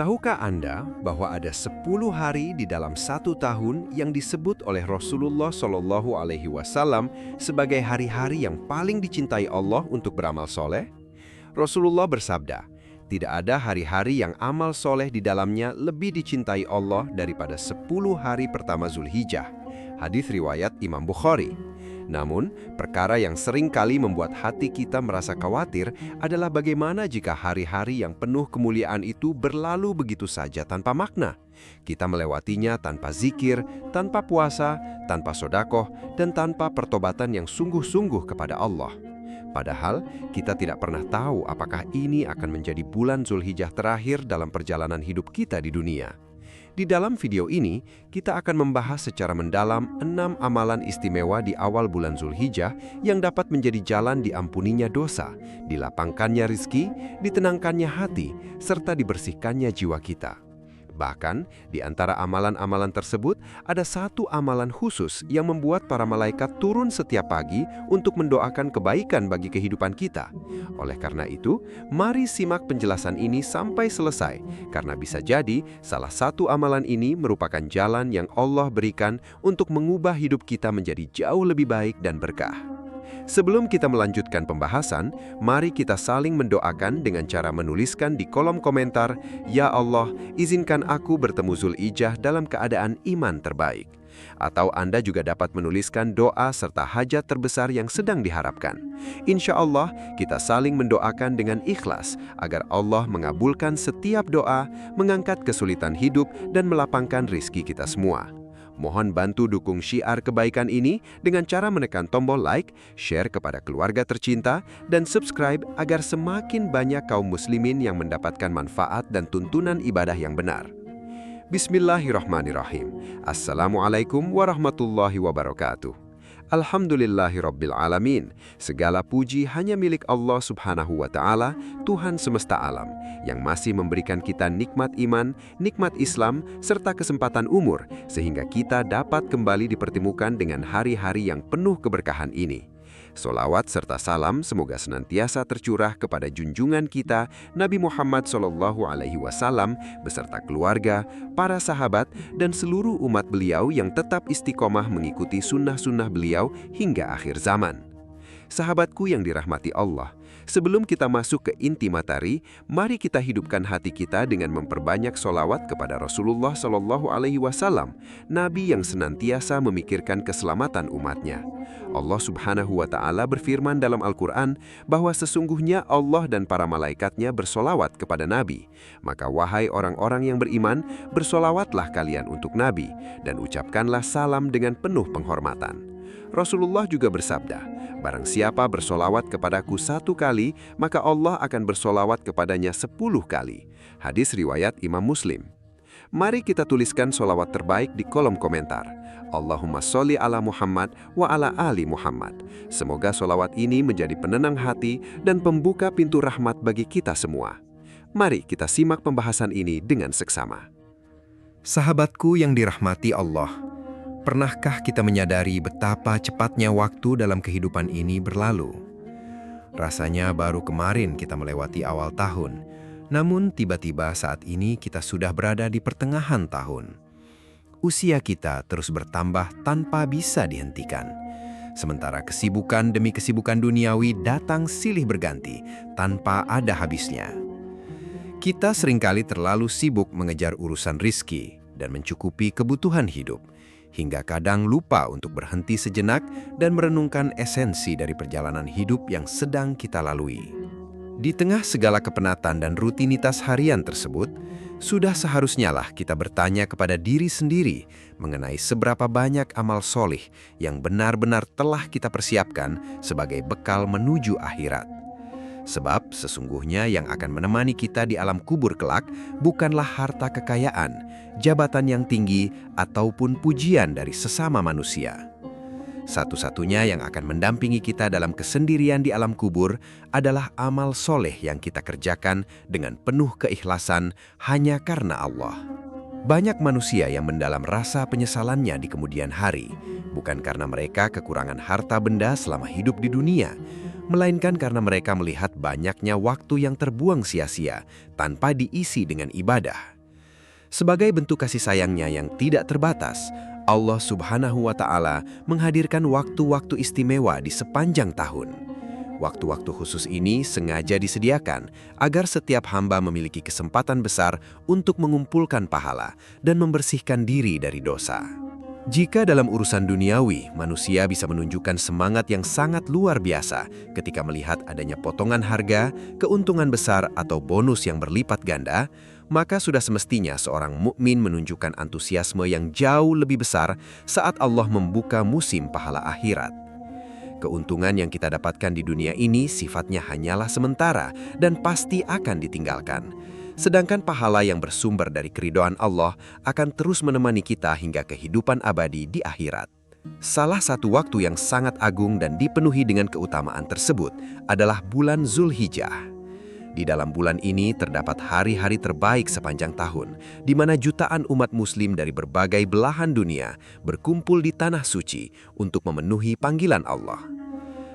Tahukah Anda bahwa ada 10 hari di dalam satu tahun yang disebut oleh Rasulullah Shallallahu Alaihi Wasallam sebagai hari-hari yang paling dicintai Allah untuk beramal soleh? Rasulullah bersabda, tidak ada hari-hari yang amal soleh di dalamnya lebih dicintai Allah daripada 10 hari pertama Zulhijjah. Hadis riwayat Imam Bukhari. Namun, perkara yang sering kali membuat hati kita merasa khawatir adalah bagaimana jika hari-hari yang penuh kemuliaan itu berlalu begitu saja tanpa makna. Kita melewatinya tanpa zikir, tanpa puasa, tanpa sodakoh, dan tanpa pertobatan yang sungguh-sungguh kepada Allah. Padahal, kita tidak pernah tahu apakah ini akan menjadi bulan Zulhijjah terakhir dalam perjalanan hidup kita di dunia. Di dalam video ini, kita akan membahas secara mendalam 6 amalan istimewa di awal bulan Zulhijjah yang dapat menjadi jalan diampuninya dosa, dilapangkannya rizki, ditenangkannya hati, serta dibersihkannya jiwa kita. Bahkan, di antara amalan-amalan tersebut, ada satu amalan khusus yang membuat para malaikat turun setiap pagi untuk mendoakan kebaikan bagi kehidupan kita. Oleh karena itu, mari simak penjelasan ini sampai selesai, karena bisa jadi salah satu amalan ini merupakan jalan yang Allah berikan untuk mengubah hidup kita menjadi jauh lebih baik dan berkah. Sebelum kita melanjutkan pembahasan, mari kita saling mendoakan dengan cara menuliskan di kolom komentar, "Ya Allah, izinkan aku bertemu Zulhijjah dalam keadaan iman terbaik." Atau Anda juga dapat menuliskan doa serta hajat terbesar yang sedang diharapkan. Insya Allah, kita saling mendoakan dengan ikhlas agar Allah mengabulkan setiap doa, mengangkat kesulitan hidup, dan melapangkan rizki kita semua. Mohon bantu dukung syiar kebaikan ini dengan cara menekan tombol like, share kepada keluarga tercinta, dan subscribe agar semakin banyak kaum muslimin yang mendapatkan manfaat dan tuntunan ibadah yang benar. Bismillahirrahmanirrahim. Assalamualaikum warahmatullahi wabarakatuh. Alhamdulillahirabbil alamin. Segala puji hanya milik Allah Subhanahu wa Ta'ala, Tuhan semesta alam, yang masih memberikan kita nikmat iman, nikmat Islam, serta kesempatan umur, sehingga kita dapat kembali dipertemukan dengan hari-hari yang penuh keberkahan ini. Solawat serta salam semoga senantiasa tercurah kepada junjungan kita Nabi Muhammad SAW beserta keluarga, para sahabat, dan seluruh umat beliau yang tetap istiqomah mengikuti sunnah-sunnah beliau hingga akhir zaman. Sahabatku yang dirahmati Allah, sebelum kita masuk ke inti materi, mari kita hidupkan hati kita dengan memperbanyak solawat kepada Rasulullah SAW, Nabi yang senantiasa memikirkan keselamatan umatnya. Allah Subhanahu wa Ta'ala berfirman dalam Al-Quran bahwa sesungguhnya Allah dan para malaikatnya bersolawat kepada Nabi. Maka wahai orang-orang yang beriman, bersolawatlah kalian untuk Nabi, dan ucapkanlah salam dengan penuh penghormatan. Rasulullah juga bersabda, barang siapa bersolawat kepadaku 1 kali, maka Allah akan bersolawat kepadanya 10 kali. Hadis riwayat Imam Muslim. Mari kita tuliskan solawat terbaik di kolom komentar. Allahumma sholli ala Muhammad wa ala ali Muhammad. Semoga solawat ini menjadi penenang hati dan pembuka pintu rahmat bagi kita semua. Mari kita simak pembahasan ini dengan seksama. Sahabatku yang dirahmati Allah, pernahkah kita menyadari betapa cepatnya waktu dalam kehidupan ini berlalu? Rasanya baru kemarin kita melewati awal tahun, namun tiba-tiba saat ini kita sudah berada di pertengahan tahun. Usia kita terus bertambah tanpa bisa dihentikan. Sementara kesibukan demi kesibukan duniawi datang silih berganti tanpa ada habisnya. Kita seringkali terlalu sibuk mengejar urusan rizki dan mencukupi kebutuhan hidup, hingga kadang lupa untuk berhenti sejenak dan merenungkan esensi dari perjalanan hidup yang sedang kita lalui. Di tengah segala kepenatan dan rutinitas harian tersebut, sudah seharusnya lah kita bertanya kepada diri sendiri mengenai seberapa banyak amal solih yang benar-benar telah kita persiapkan sebagai bekal menuju akhirat. Sebab sesungguhnya yang akan menemani kita di alam kubur kelak bukanlah harta kekayaan, jabatan yang tinggi, ataupun pujian dari sesama manusia. Satu-satunya yang akan mendampingi kita dalam kesendirian di alam kubur adalah amal soleh yang kita kerjakan dengan penuh keikhlasan hanya karena Allah. Banyak manusia yang mendalam rasa penyesalannya di kemudian hari, bukan karena mereka kekurangan harta benda selama hidup di dunia, melainkan karena mereka melihat banyaknya waktu yang terbuang sia-sia tanpa diisi dengan ibadah. Sebagai bentuk kasih sayangnya yang tidak terbatas, Allah Subhanahu wa Ta'ala menghadirkan waktu-waktu istimewa di sepanjang tahun. Waktu-waktu khusus ini sengaja disediakan agar setiap hamba memiliki kesempatan besar untuk mengumpulkan pahala dan membersihkan diri dari dosa. Jika dalam urusan duniawi, manusia bisa menunjukkan semangat yang sangat luar biasa ketika melihat adanya potongan harga, keuntungan besar, atau bonus yang berlipat ganda, maka sudah semestinya seorang mukmin menunjukkan antusiasme yang jauh lebih besar saat Allah membuka musim pahala akhirat. Keuntungan yang kita dapatkan di dunia ini sifatnya hanyalah sementara dan pasti akan ditinggalkan. Sedangkan pahala yang bersumber dari keridhaan Allah akan terus menemani kita hingga kehidupan abadi di akhirat. Salah satu waktu yang sangat agung dan dipenuhi dengan keutamaan tersebut adalah bulan Zulhijjah. Di dalam bulan ini terdapat hari-hari terbaik sepanjang tahun, di mana jutaan umat muslim dari berbagai belahan dunia berkumpul di Tanah Suci untuk memenuhi panggilan Allah.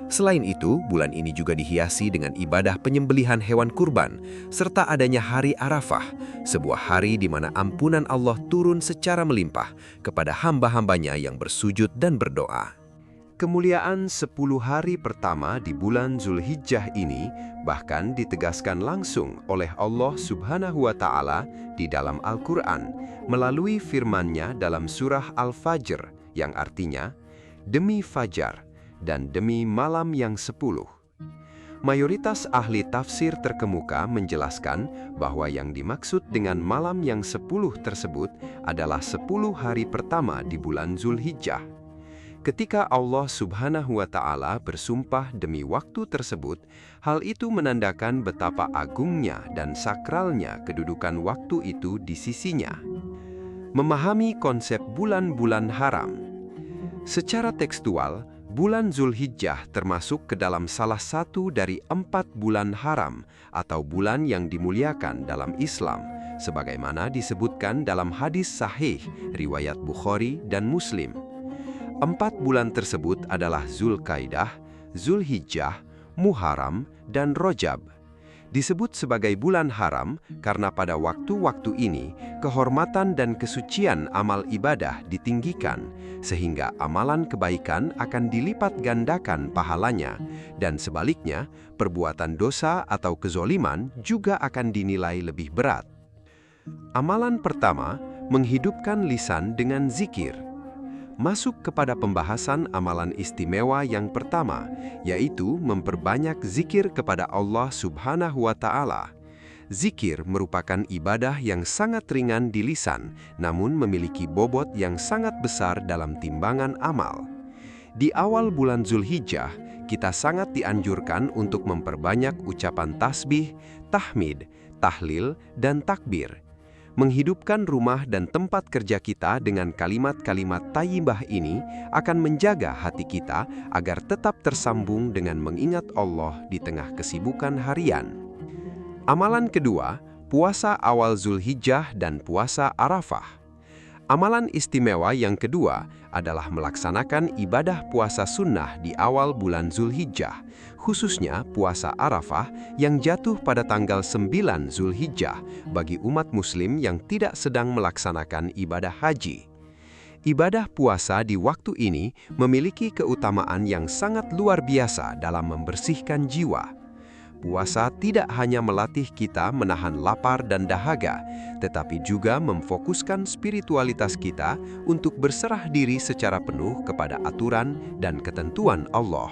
Selain itu, bulan ini juga dihiasi dengan ibadah penyembelihan hewan kurban, serta adanya Hari Arafah, sebuah hari di mana ampunan Allah turun secara melimpah kepada hamba-hambanya yang bersujud dan berdoa. Kemuliaan 10 hari pertama di bulan Zulhijjah ini bahkan ditegaskan langsung oleh Allah Subhanahu wa Ta'ala di dalam Al-Quran melalui firman-Nya dalam surah Al-Fajr yang artinya, "Demi Fajar dan demi malam yang 10. Mayoritas ahli tafsir terkemuka menjelaskan bahwa yang dimaksud dengan malam yang 10 tersebut adalah 10 hari pertama di bulan Zulhijjah. Ketika Allah Subhanahu wa Ta'ala bersumpah demi waktu tersebut, hal itu menandakan betapa agungnya dan sakralnya kedudukan waktu itu di sisinya. Memahami konsep bulan-bulan haram. Secara tekstual, bulan Zulhijjah termasuk ke dalam salah satu dari 4 bulan haram atau bulan yang dimuliakan dalam Islam, sebagaimana disebutkan dalam hadis sahih riwayat Bukhari dan Muslim. 4 bulan tersebut adalah Zulkaidah, Zulhijjah, Muharram, dan Rojab. Disebut sebagai bulan haram karena pada waktu-waktu ini kehormatan dan kesucian amal ibadah ditinggikan, sehingga amalan kebaikan akan dilipat gandakan pahalanya, dan sebaliknya perbuatan dosa atau kezoliman juga akan dinilai lebih berat. Amalan pertama, menghidupkan lisan dengan zikir. Masuk kepada pembahasan amalan istimewa yang pertama, yaitu memperbanyak zikir kepada Allah Subhanahu wa Ta'ala. Zikir merupakan ibadah yang sangat ringan di lisan, namun memiliki bobot yang sangat besar dalam timbangan amal. Di awal bulan Zulhijjah, kita sangat dianjurkan untuk memperbanyak ucapan tasbih, tahmid, tahlil, dan takbir. Menghidupkan rumah dan tempat kerja kita dengan kalimat-kalimat thayyibah ini akan menjaga hati kita agar tetap tersambung dengan mengingat Allah di tengah kesibukan harian. Amalan kedua, puasa awal Zulhijjah dan puasa Arafah. Amalan istimewa yang kedua adalah melaksanakan ibadah puasa sunnah di awal bulan Zulhijjah, khususnya puasa Arafah yang jatuh pada tanggal 9 Zulhijjah bagi umat muslim yang tidak sedang melaksanakan ibadah haji. Ibadah puasa di waktu ini memiliki keutamaan yang sangat luar biasa dalam membersihkan jiwa. Puasa tidak hanya melatih kita menahan lapar dan dahaga, tetapi juga memfokuskan spiritualitas kita untuk berserah diri secara penuh kepada aturan dan ketentuan Allah.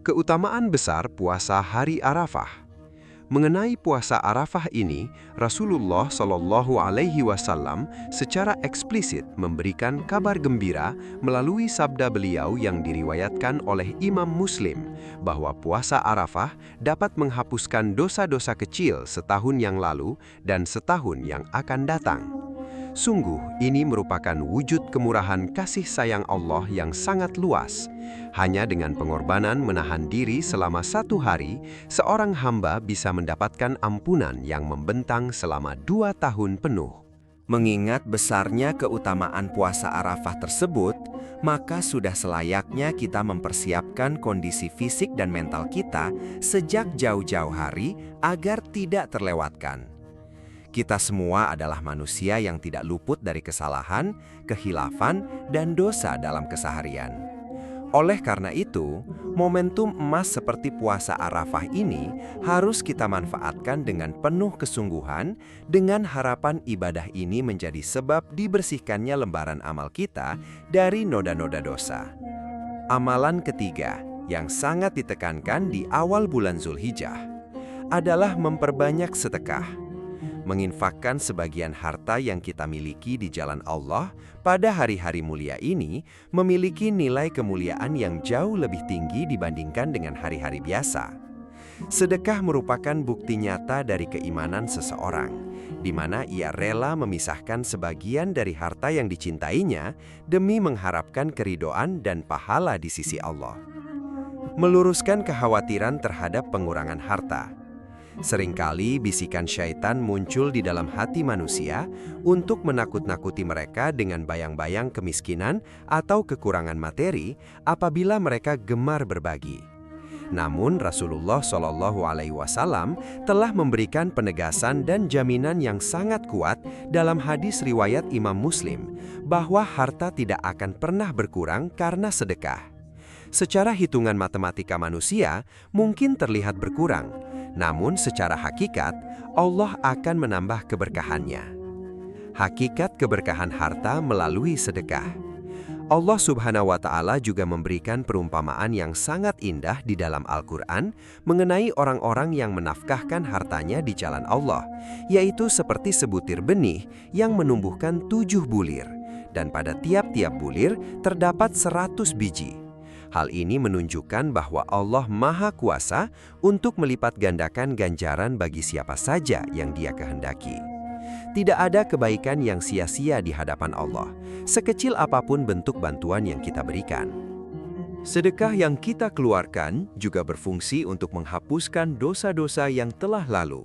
Keutamaan besar puasa Hari Arafah. Mengenai puasa Arafah ini, Rasulullah Shallallahu Alaihi Wasallam secara eksplisit memberikan kabar gembira melalui sabda beliau yang diriwayatkan oleh Imam Muslim, bahwa puasa Arafah dapat menghapuskan dosa-dosa kecil setahun yang lalu dan setahun yang akan datang. Sungguh, ini merupakan wujud kemurahan kasih sayang Allah yang sangat luas. Hanya dengan pengorbanan menahan diri selama 1 hari, seorang hamba bisa mendapatkan ampunan yang membentang selama 2 tahun penuh. Mengingat besarnya keutamaan puasa Arafah tersebut, maka sudah selayaknya kita mempersiapkan kondisi fisik dan mental kita sejak jauh-jauh hari agar tidak terlewatkan. Kita semua adalah manusia yang tidak luput dari kesalahan, kehilafan, dan dosa dalam keseharian. Oleh karena itu, momentum emas seperti puasa Arafah ini harus kita manfaatkan dengan penuh kesungguhan dengan harapan ibadah ini menjadi sebab dibersihkannya lembaran amal kita dari noda-noda dosa. Amalan ketiga yang sangat ditekankan di awal bulan Zulhijjah adalah memperbanyak sedekah. Menginfakkan sebagian harta yang kita miliki di jalan Allah pada hari-hari mulia ini memiliki nilai kemuliaan yang jauh lebih tinggi dibandingkan dengan hari-hari biasa. Sedekah merupakan bukti nyata dari keimanan seseorang, di mana ia rela memisahkan sebagian dari harta yang dicintainya demi mengharapkan keridhaan dan pahala di sisi Allah. Meluruskan kekhawatiran terhadap pengurangan harta. Seringkali bisikan syaitan muncul di dalam hati manusia untuk menakut-nakuti mereka dengan bayang-bayang kemiskinan atau kekurangan materi apabila mereka gemar berbagi. Namun Rasulullah SAW telah memberikan penegasan dan jaminan yang sangat kuat dalam hadis riwayat Imam Muslim bahwa harta tidak akan pernah berkurang karena sedekah. Secara hitungan matematika manusia mungkin terlihat berkurang, namun secara hakikat, Allah akan menambah keberkahannya. Hakikat keberkahan harta melalui sedekah. Allah Subhanahu wa Ta'ala juga memberikan perumpamaan yang sangat indah di dalam Al-Quran mengenai orang-orang yang menafkahkan hartanya di jalan Allah, yaitu seperti sebutir benih yang menumbuhkan 7 bulir, dan pada tiap-tiap bulir terdapat 100 biji. Hal ini menunjukkan bahwa Allah Maha Kuasa untuk melipat gandakan ganjaran bagi siapa saja yang Dia kehendaki. Tidak ada kebaikan yang sia-sia di hadapan Allah, sekecil apapun bentuk bantuan yang kita berikan. Sedekah yang kita keluarkan juga berfungsi untuk menghapuskan dosa-dosa yang telah lalu.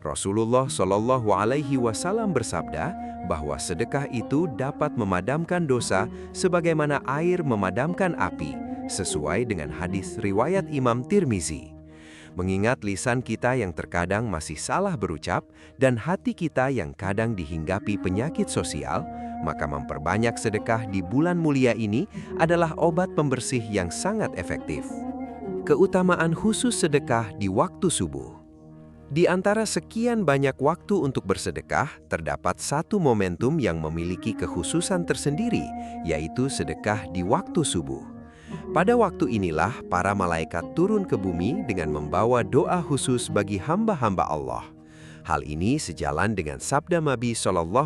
Rasulullah SAW bersabda bahwa sedekah itu dapat memadamkan dosa sebagaimana air memadamkan api, sesuai dengan hadis riwayat Imam Tirmizi. Mengingat lisan kita yang terkadang masih salah berucap dan hati kita yang kadang dihinggapi penyakit sosial, maka memperbanyak sedekah di bulan mulia ini adalah obat pembersih yang sangat efektif. Keutamaan khusus sedekah di waktu subuh. Di antara sekian banyak waktu untuk bersedekah, terdapat satu momentum yang memiliki kekhususan tersendiri, yaitu sedekah di waktu subuh. Pada waktu inilah para malaikat turun ke bumi dengan membawa doa khusus bagi hamba-hamba Allah. Hal ini sejalan dengan sabda Nabi SAW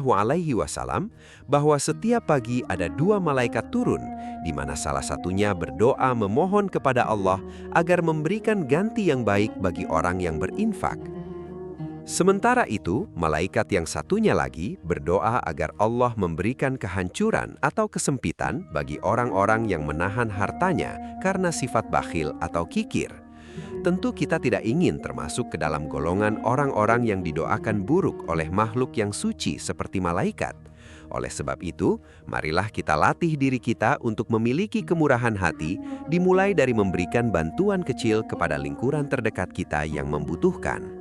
bahwa setiap pagi ada 2 malaikat turun, di mana salah satunya berdoa memohon kepada Allah agar memberikan ganti yang baik bagi orang yang berinfak. Sementara itu, malaikat yang satunya lagi berdoa agar Allah memberikan kehancuran atau kesempitan bagi orang-orang yang menahan hartanya karena sifat bakhil atau kikir. Tentu kita tidak ingin termasuk ke dalam golongan orang-orang yang didoakan buruk oleh makhluk yang suci seperti malaikat. Oleh sebab itu, marilah kita latih diri kita untuk memiliki kemurahan hati, dimulai dari memberikan bantuan kecil kepada lingkuran terdekat kita yang membutuhkan.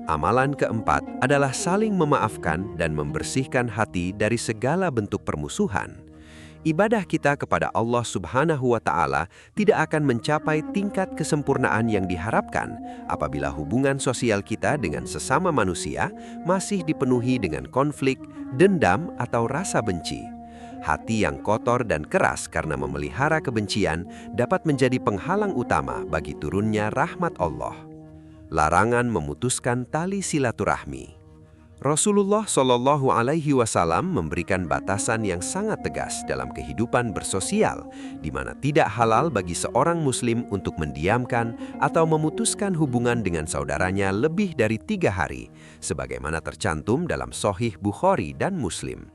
Amalan keempat adalah saling memaafkan dan membersihkan hati dari segala bentuk permusuhan. Ibadah kita kepada Allah Subhanahu wa Ta'ala tidak akan mencapai tingkat kesempurnaan yang diharapkan apabila hubungan sosial kita dengan sesama manusia masih dipenuhi dengan konflik, dendam, atau rasa benci. Hati yang kotor dan keras karena memelihara kebencian dapat menjadi penghalang utama bagi turunnya rahmat Allah. Larangan memutuskan tali silaturahmi. Rasulullah SAW memberikan batasan yang sangat tegas dalam kehidupan bersosial, di mana tidak halal bagi seorang muslim untuk mendiamkan atau memutuskan hubungan dengan saudaranya lebih dari 3 hari, sebagaimana tercantum dalam Sahih Bukhari dan Muslim.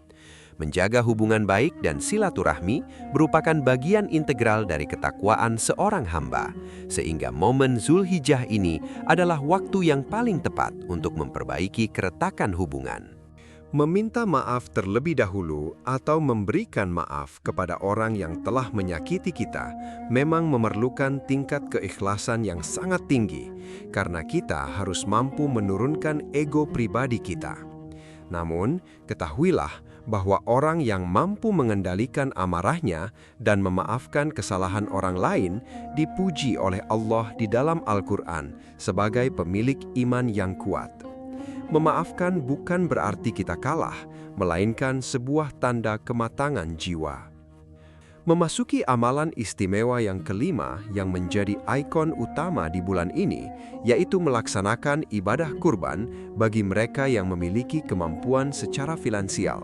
Menjaga hubungan baik dan silaturahmi merupakan bagian integral dari ketakwaan seorang hamba, sehingga momen Zulhijjah ini adalah waktu yang paling tepat untuk memperbaiki keretakan hubungan. Meminta maaf terlebih dahulu atau memberikan maaf kepada orang yang telah menyakiti kita memang memerlukan tingkat keikhlasan yang sangat tinggi, karena kita harus mampu menurunkan ego pribadi kita. Namun, ketahuilah bahwa orang yang mampu mengendalikan amarahnya dan memaafkan kesalahan orang lain dipuji oleh Allah di dalam Al-Quran sebagai pemilik iman yang kuat. Memaafkan bukan berarti kita kalah, melainkan sebuah tanda kematangan jiwa. Memasuki amalan istimewa yang kelima yang menjadi ikon utama di bulan ini, yaitu melaksanakan ibadah kurban bagi mereka yang memiliki kemampuan secara finansial.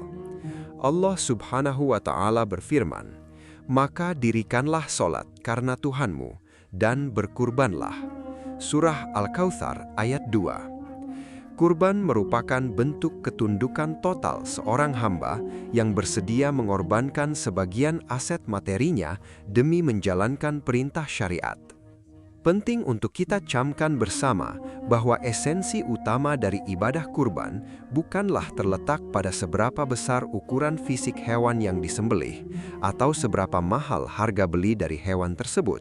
Allah Subhanahu wa Ta'ala berfirman, "Maka dirikanlah solat karena Tuhanmu, dan berkurbanlah." Surah Al-Kautsar ayat 2. Kurban merupakan bentuk ketundukan total seorang hamba yang bersedia mengorbankan sebagian aset materinya demi menjalankan perintah syariat. Penting untuk kita camkan bersama bahwa esensi utama dari ibadah kurban bukanlah terletak pada seberapa besar ukuran fisik hewan yang disembelih atau seberapa mahal harga beli dari hewan tersebut.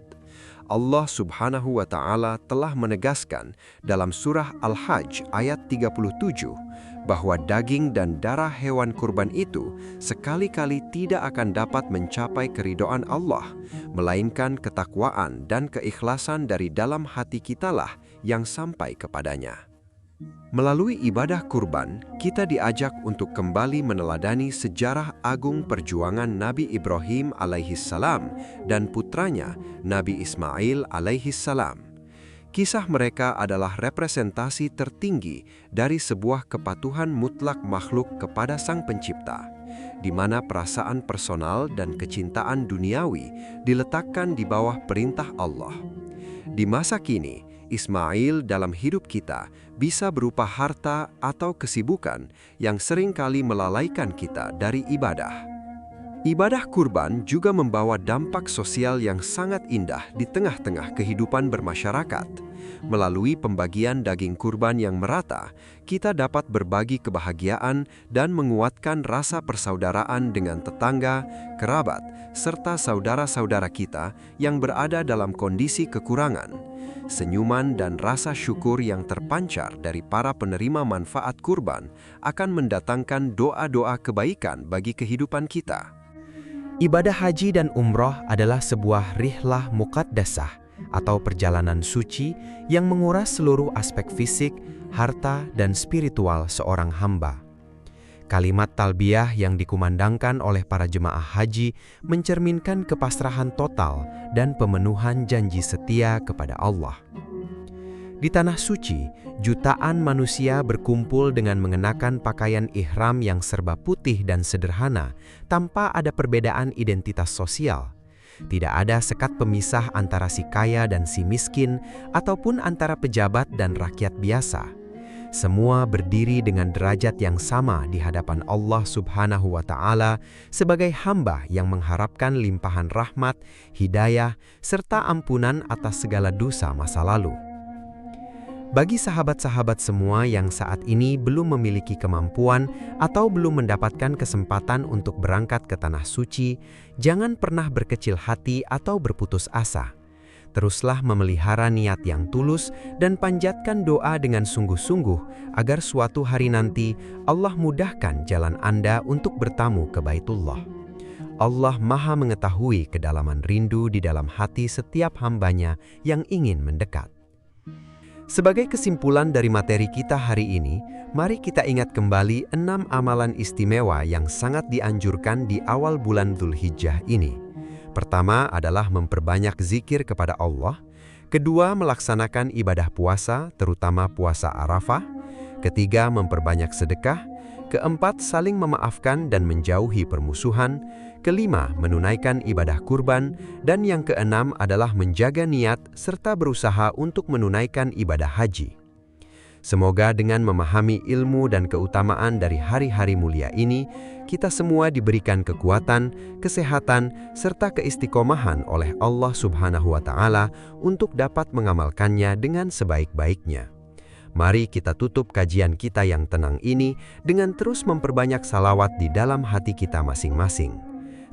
Allah Subhanahu wa Ta'ala telah menegaskan dalam surah Al-Hajj ayat 37 bahwa daging dan darah hewan kurban itu sekali-kali tidak akan dapat mencapai keridhaan Allah, melainkan ketakwaan dan keikhlasan dari dalam hati kitalah yang sampai kepadanya. Melalui ibadah kurban, kita diajak untuk kembali meneladani sejarah agung perjuangan Nabi Ibrahim alaihissalam dan putranya Nabi Ismail alaihissalam. Kisah mereka adalah representasi tertinggi dari sebuah kepatuhan mutlak makhluk kepada Sang Pencipta, di mana perasaan personal dan kecintaan duniawi diletakkan di bawah perintah Allah. Di masa kini, Ismail dalam hidup kita bisa berupa harta atau kesibukan yang seringkali melalaikan kita dari ibadah. Ibadah kurban juga membawa dampak sosial yang sangat indah di tengah-tengah kehidupan bermasyarakat. Melalui pembagian daging kurban yang merata, kita dapat berbagi kebahagiaan dan menguatkan rasa persaudaraan dengan tetangga, kerabat, serta saudara-saudara kita yang berada dalam kondisi kekurangan. Senyuman dan rasa syukur yang terpancar dari para penerima manfaat kurban akan mendatangkan doa-doa kebaikan bagi kehidupan kita. Ibadah haji dan umroh adalah sebuah rihlah muqaddasah atau perjalanan suci yang menguras seluruh aspek fisik, harta, dan spiritual seorang hamba. Kalimat talbiyah yang dikumandangkan oleh para jemaah haji mencerminkan kepasrahan total dan pemenuhan janji setia kepada Allah. Di tanah suci, jutaan manusia berkumpul dengan mengenakan pakaian ihram yang serba putih dan sederhana, tanpa ada perbedaan identitas sosial. Tidak ada sekat pemisah antara si kaya dan si miskin, ataupun antara pejabat dan rakyat biasa. Semua berdiri dengan derajat yang sama di hadapan Allah Subhanahu wa Ta'ala sebagai hamba yang mengharapkan limpahan rahmat, hidayah, serta ampunan atas segala dosa masa lalu. Bagi sahabat-sahabat semua yang saat ini belum memiliki kemampuan atau belum mendapatkan kesempatan untuk berangkat ke tanah suci, jangan pernah berkecil hati atau berputus asa. Teruslah memelihara niat yang tulus dan panjatkan doa dengan sungguh-sungguh agar suatu hari nanti Allah mudahkan jalan Anda untuk bertamu ke Baitullah. Allah Maha mengetahui kedalaman rindu di dalam hati setiap hambanya yang ingin mendekat. Sebagai kesimpulan dari materi kita hari ini, mari kita ingat kembali 6 amalan istimewa yang sangat dianjurkan di awal bulan Dzulhijjah ini. Pertama adalah memperbanyak zikir kepada Allah. Kedua, melaksanakan ibadah puasa, terutama puasa Arafah. Ketiga, memperbanyak sedekah. Keempat, saling memaafkan dan menjauhi permusuhan. Kelima, menunaikan ibadah kurban. Dan yang keenam adalah menjaga niat serta berusaha untuk menunaikan ibadah haji. Semoga dengan memahami ilmu dan keutamaan dari hari-hari mulia ini, kita semua diberikan kekuatan, kesehatan, serta keistiqomahan oleh Allah Subhanahu wa Ta'ala untuk dapat mengamalkannya dengan sebaik-baiknya. Mari kita tutup kajian kita yang tenang ini dengan terus memperbanyak salawat di dalam hati kita masing-masing.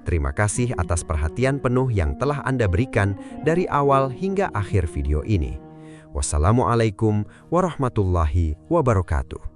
Terima kasih atas perhatian penuh yang telah Anda berikan dari awal hingga akhir video ini. Wassalamualaikum warahmatullahi wabarakatuh.